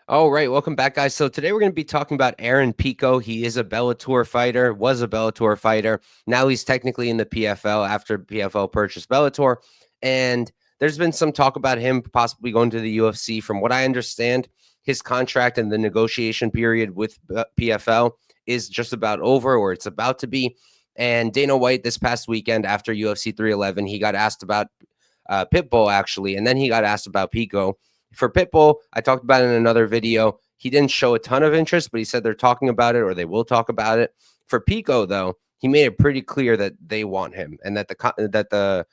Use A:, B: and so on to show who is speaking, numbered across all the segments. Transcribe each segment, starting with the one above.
A: All right, welcome back, guys. So today we're going to be talking about Aaron Pico. He is a Bellator fighter, was a Bellator fighter. Now he's technically in the PFL after PFL purchased Bellator. And there's been some talk about him possibly going to the UFC. From what I understand, his contract and the negotiation period with PFL is just about over, or it's about to be. And Dana White this past weekend after UFC 311, he got asked about Pitbull, actually, and then he got asked about Pico. For Pitbull, I talked about it in another video. He didn't show a ton of interest, but he said they're talking about it or they will talk about it. For Pico, though, he made it pretty clear that they want him and that the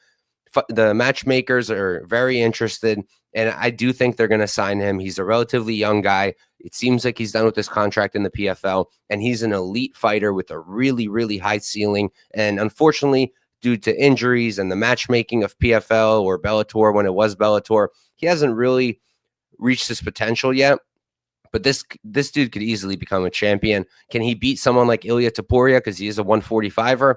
A: matchmakers are very interested. And I do think they're going to sign him. He's a relatively young guy. It seems like he's done with his contract in the PFL, and he's an elite fighter with a really, really high ceiling. And unfortunately, due to injuries and the matchmaking of PFL or Bellator when it was Bellator, he hasn't really reached his potential yet. But this dude could easily become a champion. Can he beat someone like Ilya Taporia because he is a 145er?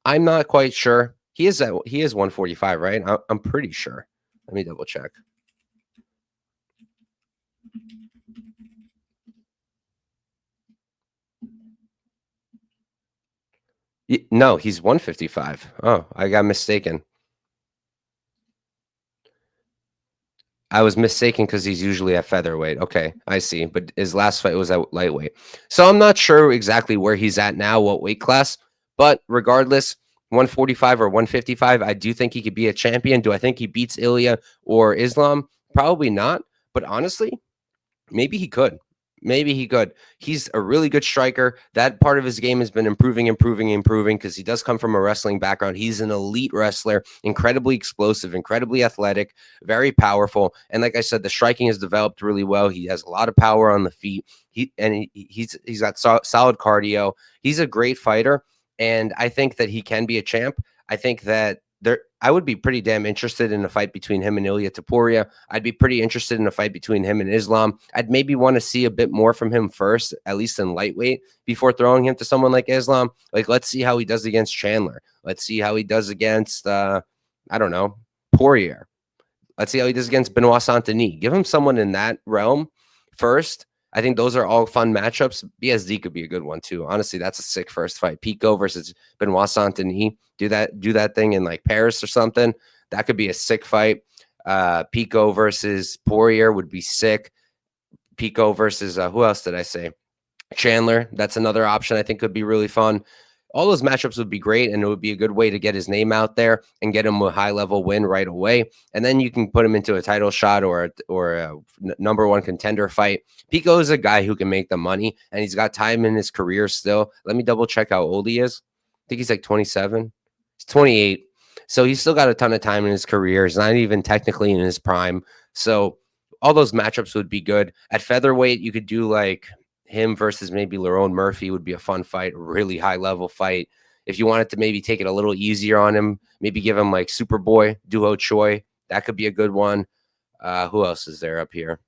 A: I'm not quite sure. He is 145, right? I'm pretty sure. Let me double check. No, he's 155. Oh, I got mistaken. I was mistaken because he's usually at featherweight. Okay, I see. But his last fight was at lightweight. So I'm not sure exactly where he's at now, what weight class. But regardless, 145 or 155, I do think he could be a champion. Do I think he beats Ilya or Islam? Probably not. But honestly, maybe he could. Maybe he could. He's a really good striker. That part of his game has been improving because he does come from a wrestling background. He's an elite wrestler, incredibly explosive, incredibly athletic, very powerful. And like I said, the striking has developed really well. He has a lot of power on the feet. He's got solid cardio. He's a great fighter, and I think that he can be a champ. I think that I would be pretty damn interested in a fight between him and Ilya Taporia. I'd be pretty interested in a fight between him and Islam. I'd maybe want to see a bit more from him first, at least in lightweight, before throwing him to someone like Islam. Like, let's see how he does against Chandler. Let's see how he does against, I don't know, Poirier. Let's see how he does against Benoit Saint-Denis. Give him someone in that realm first. I think those are all fun matchups. BSD could be a good one too. Honestly, that's a sick first fight. Pico versus Benoit Saint-Denis. Do that thing in like Paris or something. That could be a sick fight. Pico versus Poirier would be sick. Pico versus who else did I say? Chandler. That's another option I think could be really fun. All those matchups would be great, and it would be a good way to get his name out there and get him a high-level win right away. And then you can put him into a title shot or a number one contender fight. Pico is a guy who can make the money, and he's got time in his career still. Let me double check how old he is. I think he's like 27. He's 28. So he's still got a ton of time in his career. He's not even technically in his prime. So all those matchups would be good. At featherweight, you could do like him versus maybe Lerone Murphy would be a fun fight, really high level fight. If you wanted to maybe take it a little easier on him, maybe give him like Superboy, Duo Choi. That could be a good one. Who else is there up here?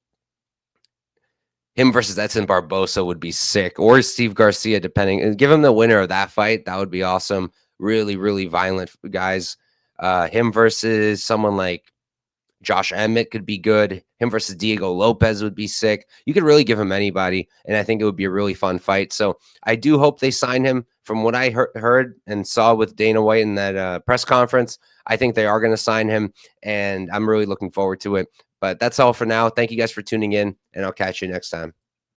A: Him versus Edson Barbosa would be sick, or Steve Garcia, depending. Give him the winner of that fight. That would be awesome. Really, really violent guys. Him versus someone like Josh Emmett could be good. Him versus Diego Lopez would be sick. You could really give him anybody, and I think it would be a really fun fight. So I do hope they sign him. From what I heard and saw with Dana White in that press conference, I think they are going to sign him, and I'm really looking forward to it. But that's all for now. Thank you guys for tuning in, and I'll catch you next time.